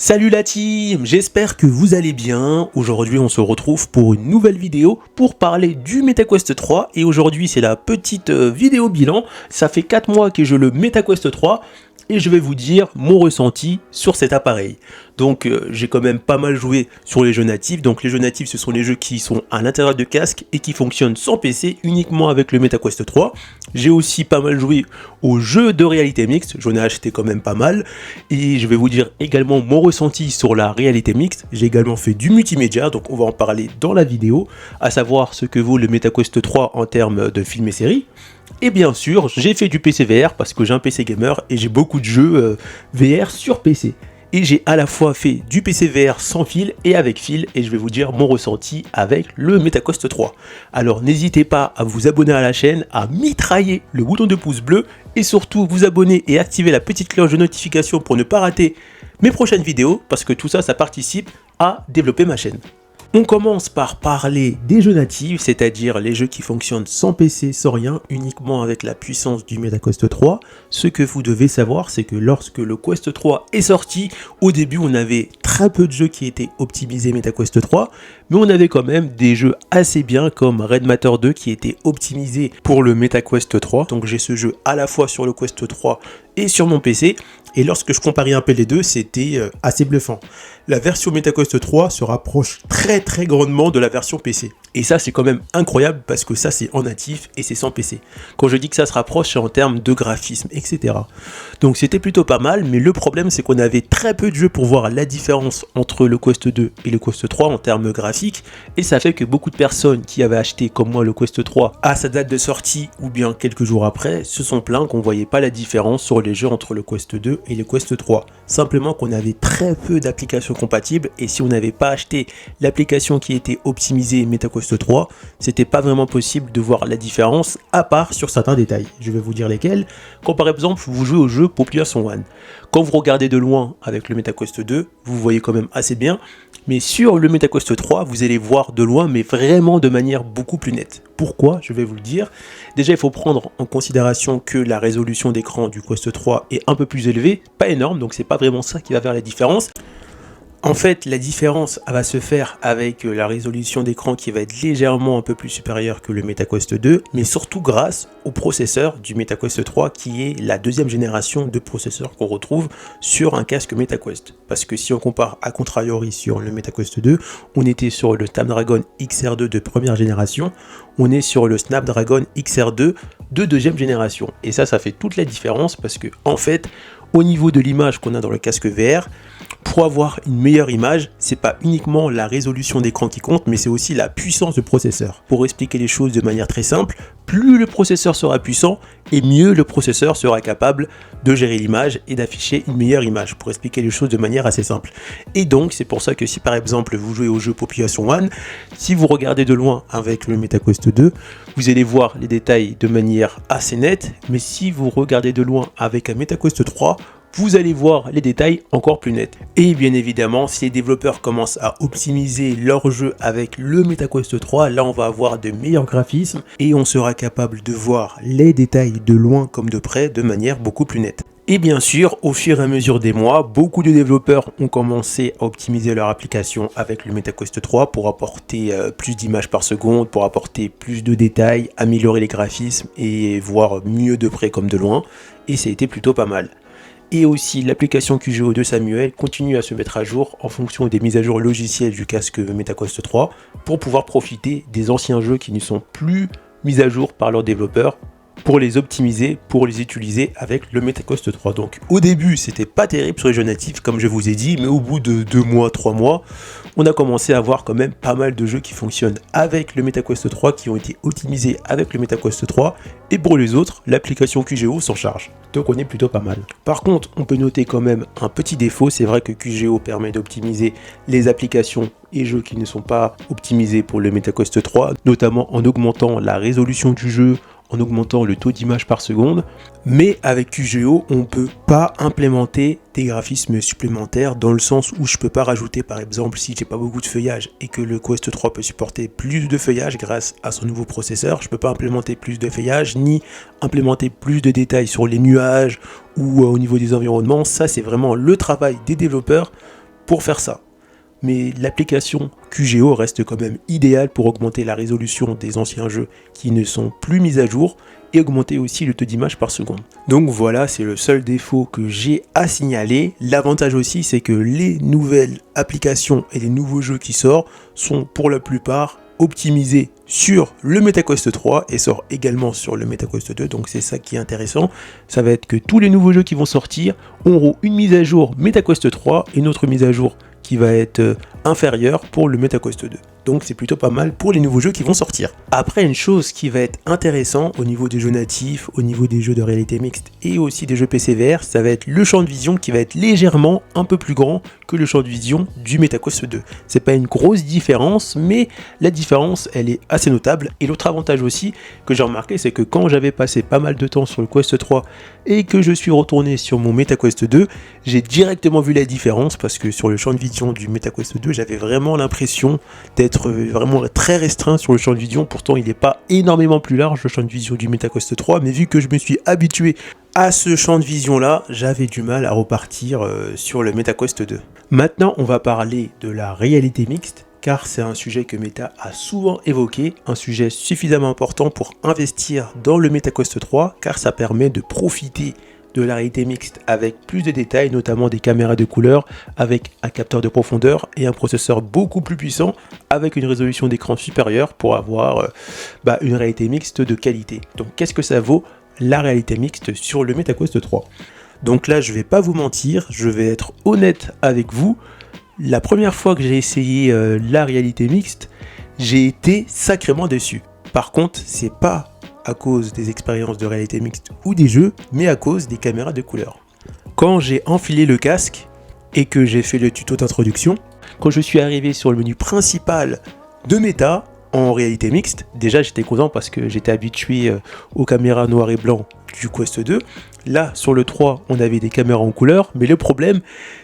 Salut la team, j'espère que vous allez bien. Aujourd'hui on se retrouve pour une nouvelle vidéo pour parler du MetaQuest 3 et aujourd'hui c'est la petite vidéo bilan. Ça fait 4 mois que j'ai le MetaQuest 3 et je vais vous dire mon ressenti sur cet appareil. Donc j'ai quand même pas mal joué sur les jeux natifs. Donc les jeux natifs ce sont les jeux qui sont à l'intérieur de casque et qui fonctionnent sans PC uniquement avec le MetaQuest 3. J'ai aussi pas mal joué aux jeux de réalité mixte, j'en ai acheté quand même pas mal. Et je vais vous dire également mon ressenti sur la réalité mixte. J'ai également fait du multimédia, donc on va en parler dans la vidéo, à savoir ce que vaut le MetaQuest 3 en termes de films et séries. Et bien sûr, j'ai fait du PC VR parce que j'ai un PC gamer et j'ai beaucoup de jeux VR sur PC. Et j'ai à la fois fait du PC VR sans fil et avec fil et je vais vous dire mon ressenti avec le MetaQuest 3. Alors n'hésitez pas à vous abonner à la chaîne, à mitrailler le bouton de pouce bleu et surtout vous abonner et activer la petite cloche de notification pour ne pas rater mes prochaines vidéos parce que tout ça, ça participe à développer ma chaîne. On commence par parler des jeux natifs, c'est-à-dire les jeux qui fonctionnent sans PC, sans rien, uniquement avec la puissance du MetaQuest 3. Ce que vous devez savoir, c'est que lorsque le Quest 3 est sorti, au début on avait très peu de jeux qui étaient optimisés MetaQuest 3, mais on avait quand même des jeux assez bien comme Red Matter 2 qui était optimisé pour le MetaQuest 3. Donc j'ai ce jeu à la fois sur le Quest 3 et sur mon PC. Et lorsque je comparais un peu les deux, c'était assez bluffant. La version MetaQuest 3 se rapproche très grandement de la version PC. Et ça c'est quand même incroyable parce que ça c'est en natif et c'est sans PC. Quand je dis que ça se rapproche, c'est en termes de graphisme, etc. Donc c'était plutôt pas mal, mais le problème c'est qu'on avait très peu de jeux pour voir la différence entre le Quest 2 et le Quest 3 en termes graphiques. Et ça fait que beaucoup de personnes qui avaient acheté comme moi le Quest 3 à sa date de sortie ou bien quelques jours après se sont plaints qu'on voyait pas la différence sur les jeux entre le Quest 2 et le Quest 3. Simplement qu'on avait très peu d'applications compatibles et si on n'avait pas acheté l'application qui était optimisée MetaQuest 3, c'était pas vraiment possible de voir la différence à part sur certains détails. Je vais vous dire lesquels. Quand par exemple vous jouez au jeu Population 1, quand vous regardez de loin avec le MetaQuest 2, vous voyez quand même assez bien, mais sur le MetaQuest 3, vous allez voir de loin, mais vraiment de manière beaucoup plus nette. Pourquoi? Je vais vous le dire. Déjà, il faut prendre en considération que la résolution d'écran du Quest 3 est un peu plus élevée, pas énorme, donc c'est pas vraiment ça qui va faire la différence. En fait, la différence va se faire avec la résolution d'écran qui va être légèrement un peu plus supérieure que le MetaQuest 2, mais surtout grâce au processeur du MetaQuest 3 qui est la deuxième génération de processeurs qu'on retrouve sur un casque MetaQuest. Parce que si on compare à contrariori sur le MetaQuest 2, on était sur le Snapdragon XR2 de première génération, on est sur le Snapdragon XR2 de deuxième génération. Et ça fait toute la différence parce que en fait, au niveau de l'image qu'on a dans le casque VR, pour avoir une meilleure image, c'est pas uniquement la résolution d'écran qui compte, mais c'est aussi la puissance du processeur. Pour expliquer les choses de manière très simple, plus le processeur sera puissant, et mieux le processeur sera capable de gérer l'image et d'afficher une meilleure image, pour expliquer les choses de manière assez simple. Et donc, c'est pour ça que si par exemple vous jouez au jeu Population 1, si vous regardez de loin avec le MetaQuest 2, vous allez voir les détails de manière assez nette, mais si vous regardez de loin avec un MetaQuest 3, vous allez voir les détails encore plus nets. Et bien évidemment, si les développeurs commencent à optimiser leur jeu avec le MetaQuest 3, là on va avoir de meilleurs graphismes et on sera capable de voir les détails de loin comme de près de manière beaucoup plus nette. Et bien sûr, au fur et à mesure des mois, beaucoup de développeurs ont commencé à optimiser leur application avec le MetaQuest 3 pour apporter plus d'images par seconde, pour apporter plus de détails, améliorer les graphismes et voir mieux de près comme de loin. Et ça a été plutôt pas mal. Et aussi l'application QGO de Samuel continue à se mettre à jour en fonction des mises à jour logicielles du casque MetaQuest 3 pour pouvoir profiter des anciens jeux qui ne sont plus mis à jour par leurs développeurs pour les optimiser, pour les utiliser avec le MetaQuest 3. Donc au début c'était pas terrible sur les jeux natifs comme je vous ai dit, mais au bout de 2 mois, 3 mois, on a commencé à voir quand même pas mal de jeux qui fonctionnent avec le MetaQuest 3, qui ont été optimisés avec le MetaQuest 3, et pour les autres, l'application QGO s'en charge. Donc on est plutôt pas mal. Par contre, on peut noter quand même un petit défaut, c'est vrai que QGO permet d'optimiser les applications et jeux qui ne sont pas optimisés pour le MetaQuest 3, notamment en augmentant la résolution du jeu, en augmentant le taux d'image par seconde, mais avec QGO, on ne peut pas implémenter des graphismes supplémentaires dans le sens où je ne peux pas rajouter, par exemple, si j'ai pas beaucoup de feuillage et que le Quest 3 peut supporter plus de feuillage grâce à son nouveau processeur, je ne peux pas implémenter plus de feuillage ni implémenter plus de détails sur les nuages ou au niveau des environnements. Ça, c'est vraiment le travail des développeurs pour faire ça. Mais l'application QGO reste quand même idéale pour augmenter la résolution des anciens jeux qui ne sont plus mis à jour et augmenter aussi le taux d'image par seconde. Donc voilà, c'est le seul défaut que j'ai à signaler. L'avantage aussi, c'est que les nouvelles applications et les nouveaux jeux qui sortent sont pour la plupart optimisés sur le MetaQuest 3 et sort également sur le MetaQuest 2, donc c'est ça qui est intéressant. Ça va être que tous les nouveaux jeux qui vont sortir auront une mise à jour MetaQuest 3 et une autre mise à jour qui va être inférieure pour le MetaQuest 2. Donc c'est plutôt pas mal pour les nouveaux jeux qui vont sortir. Après, une chose qui va être intéressant au niveau des jeux natifs, au niveau des jeux de réalité mixte et aussi des jeux PC VR, ça va être le champ de vision qui va être légèrement un peu plus grand que le champ de vision du MetaQuest 2. C'est pas une grosse différence, mais la différence elle est assez notable. Et l'autre avantage aussi que j'ai remarqué, c'est que quand j'avais passé pas mal de temps sur le Quest 3 et que je suis retourné sur mon MetaQuest 2, j'ai directement vu la différence parce que sur le champ de vision du MetaQuest 2, j'avais vraiment l'impression d'être vraiment très restreint sur le champ de vision. Pourtant il n'est pas énormément plus large le champ de vision du MetaQuest 3, mais vu que je me suis habitué à ce champ de vision là, j'avais du mal à repartir sur le MetaQuest 2. Maintenant on va parler de la réalité mixte, car c'est un sujet que Meta a souvent évoqué, un sujet suffisamment important pour investir dans le MetaQuest 3, car ça permet de profiter de la réalité mixte avec plus de détails, notamment des caméras de couleur, avec un capteur de profondeur et un processeur beaucoup plus puissant, avec une résolution d'écran supérieure pour avoir une réalité mixte de qualité. Donc qu'est-ce que ça vaut la réalité mixte sur le MetaQuest 3? Donc là je vais pas vous mentir, je vais être honnête avec vous. La première fois que j'ai essayé la réalité mixte, j'ai été sacrément déçu. Par contre, c'est pas à cause des expériences de réalité mixte ou des jeux, mais à cause des caméras de couleur. Quand j'ai enfilé le casque et que j'ai fait le tuto d'introduction, quand je suis arrivé sur le menu principal de Meta en réalité mixte, déjà j'étais content parce que j'étais habitué aux caméras noir et blanc du Quest 2. Là, sur le 3, on avait des caméras en couleur, mais le problème,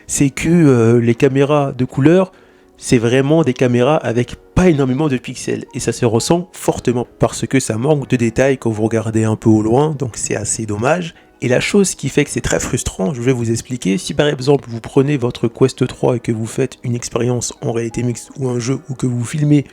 c'est que les caméras de couleur, c'est vraiment des caméras avec pas énormément de pixels, et ça se ressent fortement, parce que ça manque de détails quand vous regardez un peu au loin, donc c'est assez dommage. Et la chose qui fait que c'est très frustrant, je vais vous expliquer, si par exemple vous prenez votre Quest 3 et que vous faites une expérience en réalité mixte ou un jeu, ou que vous filmez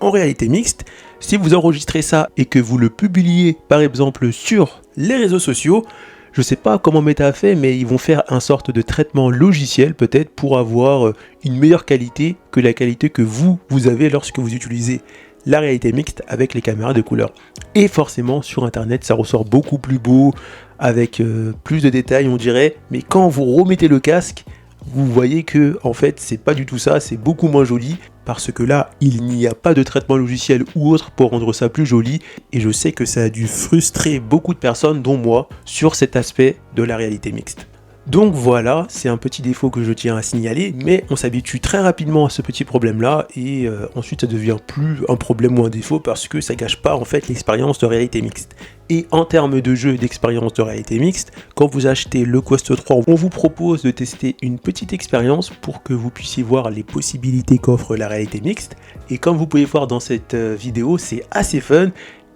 en réalité mixte, si vous enregistrez ça et que vous le publiez par exemple sur les réseaux sociaux, je sais pas comment Meta a fait, mais ils vont faire un sorte de traitement logiciel peut-être pour avoir une meilleure qualité que la qualité que vous avez lorsque vous utilisez la réalité mixte avec les caméras de couleur. Et forcément sur internet ça ressort beaucoup plus beau, avec plus de détails on dirait, mais quand vous remettez le casque, vous voyez que en fait c'est pas du tout ça, c'est beaucoup moins joli, parce que là il n'y a pas de traitement logiciel ou autre pour rendre ça plus joli, et je sais que ça a dû frustrer beaucoup de personnes, dont moi, sur cet aspect de la réalité mixte. Donc voilà, c'est un petit défaut que je tiens à signaler, mais on s'habitue très rapidement à ce petit problème là, et ensuite ça devient plus un problème ou un défaut, parce que ça gâche pas en fait l'expérience de réalité mixte. Et en termes de jeu d'expérience de réalité mixte, quand vous achetez le Quest 3, on vous propose de tester une petite expérience pour que vous puissiez voir les possibilités qu'offre la réalité mixte, et comme vous pouvez voir dans cette vidéo, c'est assez fun,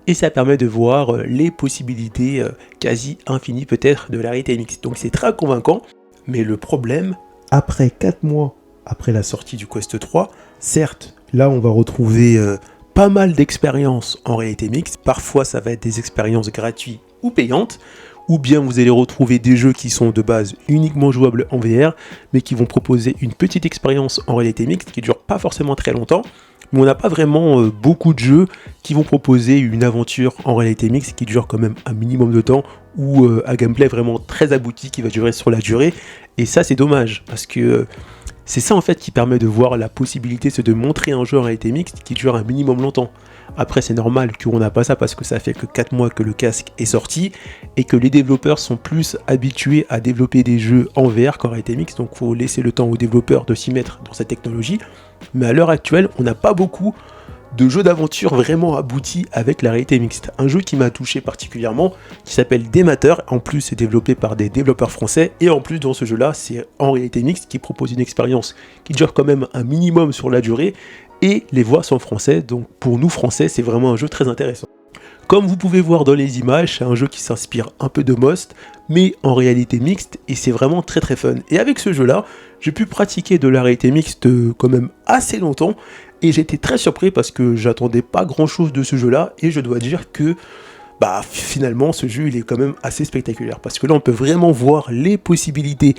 et ça permet de voir les possibilités quasi infinies peut-être de la réalité mixte. Donc c'est très convaincant, mais le problème, après 4 mois après la sortie du Quest 3, certes, là on va retrouver pas mal d'expériences en réalité mixte, parfois ça va être des expériences gratuites ou payantes, ou bien vous allez retrouver des jeux qui sont de base uniquement jouables en VR, mais qui vont proposer une petite expérience en réalité mixte qui dure pas forcément très longtemps, mais on n'a pas vraiment beaucoup de jeux qui vont proposer une aventure en réalité mixte qui dure quand même un minimum de temps, ou un gameplay vraiment très abouti qui va durer sur la durée, et ça c'est dommage, parce que c'est ça en fait qui permet de voir la possibilité, c'est de montrer un jeu en réalité mixte qui dure un minimum longtemps. Après c'est normal qu'on n'a pas ça parce que ça fait que 4 mois que le casque est sorti et que les développeurs sont plus habitués à développer des jeux en VR qu'en réalité mixte, donc il faut laisser le temps aux développeurs de s'y mettre dans cette technologie. Mais à l'heure actuelle, on n'a pas beaucoup de jeux d'aventure vraiment aboutis avec la réalité mixte. Un jeu qui m'a touché particulièrement, qui s'appelle Demater, en plus c'est développé par des développeurs français, et en plus dans ce jeu là c'est en réalité mixte, qui propose une expérience qui dure quand même un minimum sur la durée, et les voix sont français, donc pour nous français c'est vraiment un jeu très intéressant. Comme vous pouvez voir dans les images, c'est un jeu qui s'inspire un peu de Most, mais en réalité mixte, et c'est vraiment très très fun. Et avec ce jeu-là, j'ai pu pratiquer de la réalité mixte quand même assez longtemps, et j'étais très surpris parce que j'attendais pas grand-chose de ce jeu-là, et je dois dire que finalement ce jeu il est quand même assez spectaculaire, parce que là on peut vraiment voir les possibilités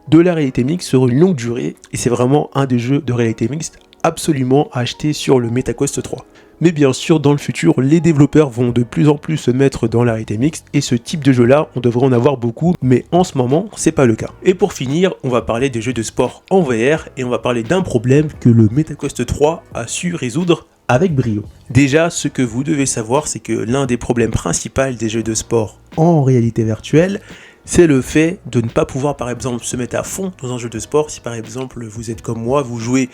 de la réalité mixte sur une longue durée, et c'est vraiment un des jeux de réalité mixte absolument à acheter sur le MetaQuest 3. Mais bien sûr, dans le futur, les développeurs vont de plus en plus se mettre dans la réalité mixte, et ce type de jeu-là, on devrait en avoir beaucoup, mais en ce moment, c'est pas le cas. Et pour finir, on va parler des jeux de sport en VR, et on va parler d'un problème que le MetaQuest 3 a su résoudre avec brio. Déjà, ce que vous devez savoir, c'est que l'un des problèmes principaux des jeux de sport en réalité virtuelle, c'est le fait de ne pas pouvoir par exemple se mettre à fond dans un jeu de sport. Si par exemple vous êtes comme moi, vous jouez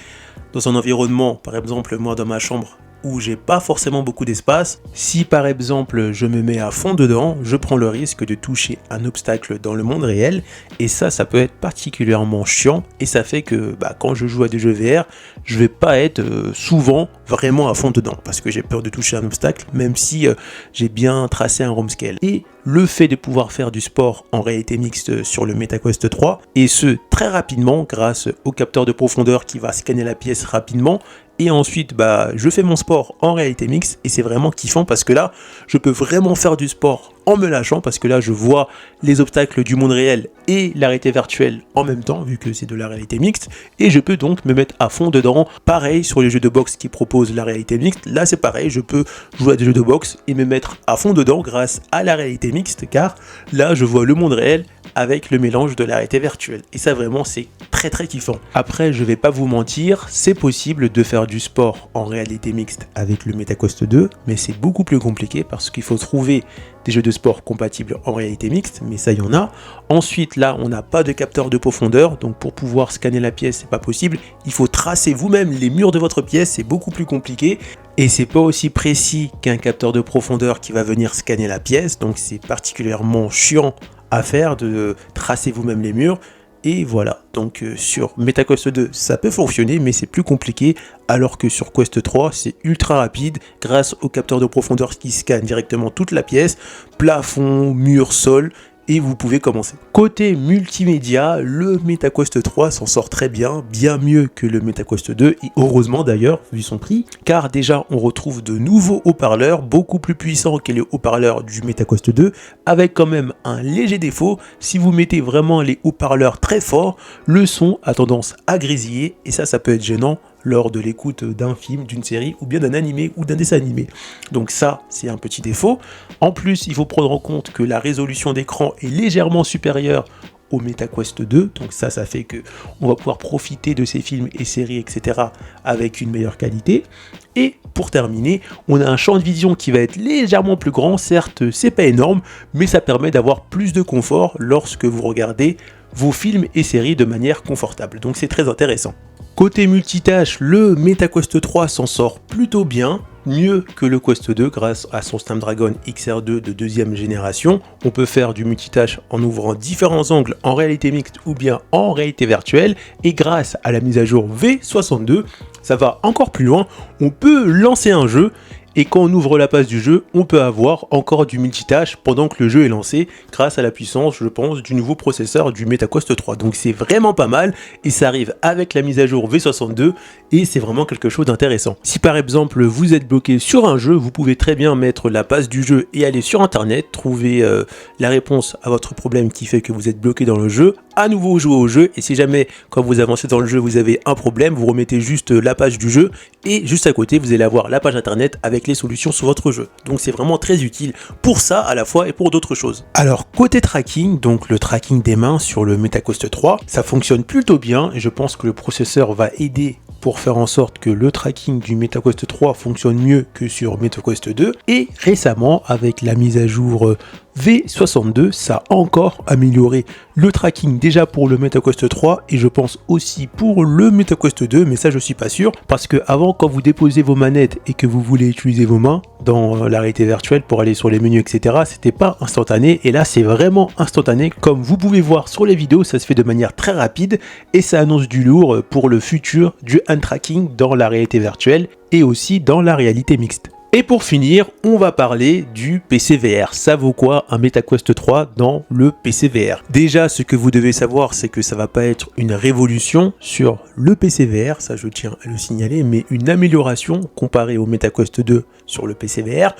dans un environnement, par exemple moi dans ma chambre, où j'ai pas forcément beaucoup d'espace, si par exemple je me mets à fond dedans, je prends le risque de toucher un obstacle dans le monde réel, et ça peut être particulièrement chiant, et ça fait que quand je joue à des jeux VR, je vais pas être souvent vraiment à fond dedans, parce que j'ai peur de toucher un obstacle, même si j'ai bien tracé un roam scale. Et le fait de pouvoir faire du sport en réalité mixte sur le MetaQuest 3, et ce très rapidement grâce au capteur de profondeur qui va scanner la pièce rapidement, et ensuite je fais mon sport en réalité mixte, et c'est vraiment kiffant parce que là je peux vraiment faire du sport en me lâchant, parce que là je vois les obstacles du monde réel et la réalité virtuelle en même temps, vu que c'est de la réalité mixte, et je peux donc me mettre à fond dedans. Pareil sur les jeux de boxe qui proposent la réalité mixte, là c'est pareil, je peux jouer à des jeux de boxe et me mettre à fond dedans grâce à la réalité mixte, car là je vois le monde réel avec le mélange de la réalité virtuelle, et ça vraiment c'est très très kiffant. Après je vais pas vous mentir, c'est possible de faire du sport en réalité mixte avec le MetaQuest 2, mais c'est beaucoup plus compliqué parce qu'il faut trouver des jeux de sport compatibles en réalité mixte, mais ça y en a. Ensuite là on n'a pas de capteur de profondeur, donc pour pouvoir scanner la pièce c'est pas possible, il faut tracer vous-même les murs de votre pièce, c'est beaucoup plus compliqué, et c'est pas aussi précis qu'un capteur de profondeur qui va venir scanner la pièce, donc c'est particulièrement chiant à faire de tracer vous-même les murs. Et voilà, donc sur MetaQuest 2 ça peut fonctionner, mais c'est plus compliqué, alors que sur Quest 3 c'est ultra rapide grâce au capteur de profondeur qui scanne directement toute la pièce, plafond, mur, sol, et vous pouvez commencer. Côté multimédia, le MetaQuest 3 s'en sort très bien mieux que le MetaQuest 2, et heureusement d'ailleurs vu son prix, car déjà on retrouve de nouveaux haut-parleurs beaucoup plus puissants que les haut-parleurs du MetaQuest 2, avec quand même un léger défaut: si vous mettez vraiment les haut-parleurs très forts, le son a tendance à grésiller, et ça peut être gênant lors de l'écoute d'un film, d'une série, ou bien d'un animé ou d'un dessin animé. Donc ça, c'est un petit défaut. En plus, il faut prendre en compte que la résolution d'écran est légèrement supérieure au MetaQuest 2, donc ça fait que on va pouvoir profiter de ces films et séries, etc. avec une meilleure qualité. Et pour terminer, on a un champ de vision qui va être légèrement plus grand, certes c'est pas énorme, mais ça permet d'avoir plus de confort lorsque vous regardez vos films et séries de manière confortable, donc c'est très intéressant. Côté multitâche, le MetaQuest 3 s'en sort plutôt bien, mieux que le Quest 2 grâce à son Snapdragon XR2 de deuxième génération. On peut faire du multitâche en ouvrant différents angles en réalité mixte ou bien en réalité virtuelle, et grâce à la mise à jour V62, ça va encore plus loin, on peut lancer un jeu, et quand on ouvre la page du jeu, on peut avoir encore du multitâche pendant que le jeu est lancé, grâce à la puissance, je pense, du nouveau processeur du MetaQuest 3. Donc c'est vraiment pas mal, et ça arrive avec la mise à jour V62, et c'est vraiment quelque chose d'intéressant. Si par exemple vous êtes bloqué sur un jeu, vous pouvez très bien mettre la base du jeu et aller sur internet, trouver la réponse à votre problème qui fait que vous êtes bloqué dans le jeu, à nouveau jouer au jeu, et si jamais quand vous avancez dans le jeu vous avez un problème, vous remettez juste la page du jeu, et juste à côté vous allez avoir la page internet avec les solutions sur votre jeu. Donc c'est vraiment très utile pour ça à la fois et pour d'autres choses. Alors côté tracking, donc le tracking des mains sur le MetaQuest 3, ça fonctionne plutôt bien, et je pense que le processeur va aider pour faire en sorte que le tracking du MetaQuest 3 fonctionne mieux que sur MetaQuest 2, et récemment avec la mise à jour V62, ça a encore amélioré le tracking déjà pour le MetaQuest 3, et je pense aussi pour le MetaQuest 2, mais ça je suis pas sûr, parce que avant, quand vous déposez vos manettes et que vous voulez utiliser vos mains dans la réalité virtuelle pour aller sur les menus, etc., c'était pas instantané, et là c'est vraiment instantané. Comme vous pouvez voir sur les vidéos, ça se fait de manière très rapide, et ça annonce du lourd pour le futur du hand tracking dans la réalité virtuelle et aussi dans la réalité mixte. Et pour finir, on va parler du PC VR. Ça vaut quoi un MetaQuest 3 dans le PC VR? Déjà, ce que vous devez savoir, c'est que ça va pas être une révolution sur le PC VR, ça je tiens à le signaler, mais une amélioration comparée au MetaQuest 2 sur le PC VR.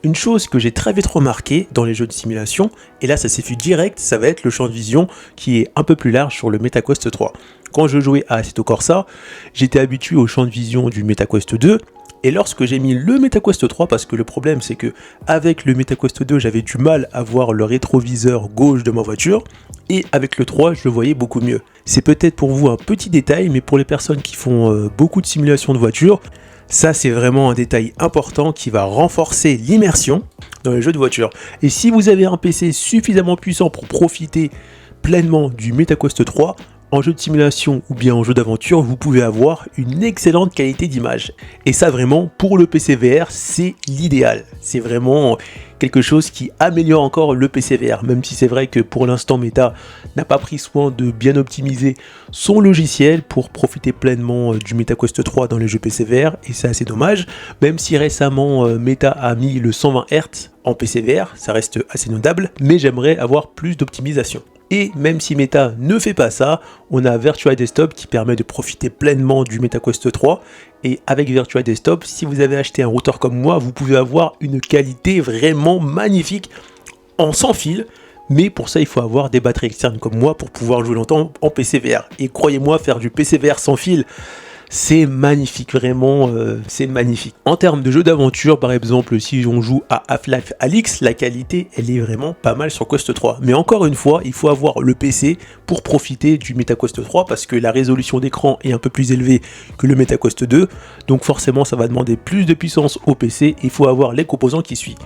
Une chose que j'ai très vite remarqué dans les jeux de simulation, et là ça s'est fait direct, ça va être le champ de vision qui est un peu plus large sur le MetaQuest 3. Quand je jouais à Assetto Corsa, j'étais habitué au champ de vision du MetaQuest 2, et lorsque j'ai mis le MetaQuest 3, parce que le problème c'est que avec le MetaQuest 2 j'avais du mal à voir le rétroviseur gauche de ma voiture, et avec le 3 je le voyais beaucoup mieux. C'est peut-être pour vous un petit détail, mais pour les personnes qui font beaucoup de simulations de voiture, ça c'est vraiment un détail important qui va renforcer l'immersion dans les jeux de voiture. Et si vous avez un PC suffisamment puissant pour profiter pleinement du MetaQuest 3, en jeu de simulation ou bien en jeu d'aventure, vous pouvez avoir une excellente qualité d'image. Et ça vraiment, pour le PC VR, c'est l'idéal. C'est vraiment quelque chose qui améliore encore le PC VR, même si c'est vrai que pour l'instant Meta n'a pas pris soin de bien optimiser son logiciel pour profiter pleinement du MetaQuest 3 dans les jeux PC VR, et c'est assez dommage, même si récemment Meta a mis le 120 Hz en PC VR, ça reste assez notable, mais j'aimerais avoir plus d'optimisation. Et même si Meta ne fait pas ça, on a Virtual Desktop qui permet de profiter pleinement du MetaQuest 3. Et avec Virtual Desktop, si vous avez acheté un routeur comme moi, vous pouvez avoir une qualité vraiment magnifique en sans fil. Mais pour ça, il faut avoir des batteries externes comme moi pour pouvoir jouer longtemps en PC VR. Et croyez-moi, faire du PC VR sans fil, c'est magnifique, vraiment, c'est magnifique. En termes de jeux d'aventure, par exemple, si on joue à Half-Life Alyx, la qualité, elle est vraiment pas mal sur Quest 3. Mais encore une fois, il faut avoir le PC pour profiter du MetaQuest 3 parce que la résolution d'écran est un peu plus élevée que le MetaQuest 2. Donc forcément, ça va demander plus de puissance au PC et il faut avoir les composants qui suivent.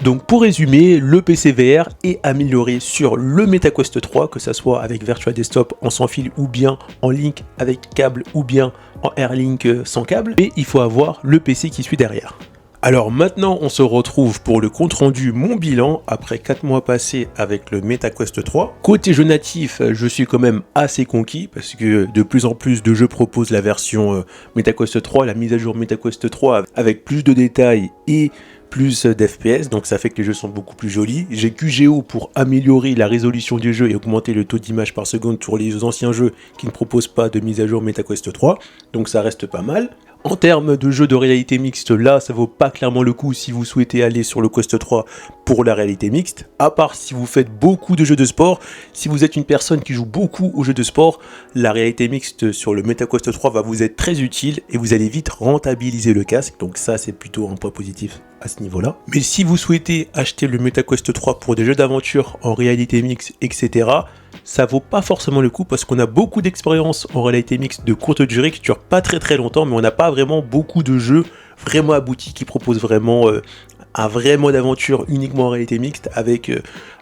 Donc pour résumer, le PC VR est amélioré sur le MetaQuest 3, que ce soit avec Virtual Desktop en sans fil ou bien en link avec câble ou bien en Airlink sans câble, et il faut avoir le PC qui suit derrière. Alors maintenant on se retrouve pour le compte rendu, mon bilan après 4 mois passés avec le MetaQuest 3. Côté jeu natif, je suis quand même assez conquis parce que de plus en plus de jeux proposent la version MetaQuest 3, la mise à jour MetaQuest 3 avec plus de détails et plus d'FPS, donc ça fait que les jeux sont beaucoup plus jolis. J'ai QGO pour améliorer la résolution du jeu et augmenter le taux d'image par seconde sur les anciens jeux qui ne proposent pas de mise à jour MetaQuest 3, donc ça reste pas mal. En termes de jeux de réalité mixte, là ça vaut pas clairement le coup si vous souhaitez aller sur le Quest 3 pour la réalité mixte, à part si vous faites beaucoup de jeux de sport. Si vous êtes une personne qui joue beaucoup aux jeux de sport, la réalité mixte sur le MetaQuest 3 va vous être très utile et vous allez vite rentabiliser le casque, donc ça c'est plutôt un point positif à ce niveau-là. Mais si vous souhaitez acheter le MetaQuest 3 pour des jeux d'aventure en réalité mixte, etc., ça vaut pas forcément le coup parce qu'on a beaucoup d'expériences en réalité mixte de courte durée qui durent pas très longtemps, mais on n'a pas vraiment beaucoup de jeux vraiment aboutis qui proposent vraiment un vrai mode aventure uniquement en réalité mixte avec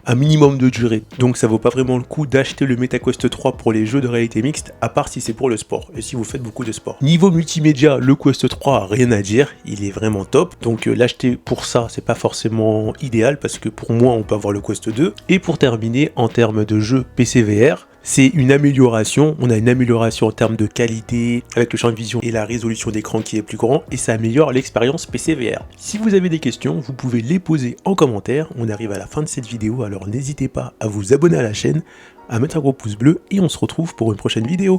un minimum de durée. Donc ça vaut pas vraiment le coup d'acheter le MetaQuest 3 pour les jeux de réalité mixte, à part si c'est pour le sport et si vous faites beaucoup de sport. Niveau multimédia, le Quest 3 rien à dire, il est vraiment top. Donc l'acheter pour ça, c'est pas forcément idéal parce que pour moi on peut avoir le Quest 2. Et pour terminer, en termes de jeux PC VR, c'est une amélioration, on a une amélioration en termes de qualité avec le champ de vision et la résolution d'écran qui est plus grand et ça améliore l'expérience PC VR. Si vous avez des questions, vous pouvez les poser en commentaire. On arrive à la fin de cette vidéo, alors n'hésitez pas à vous abonner à la chaîne, à mettre un gros pouce bleu et on se retrouve pour une prochaine vidéo.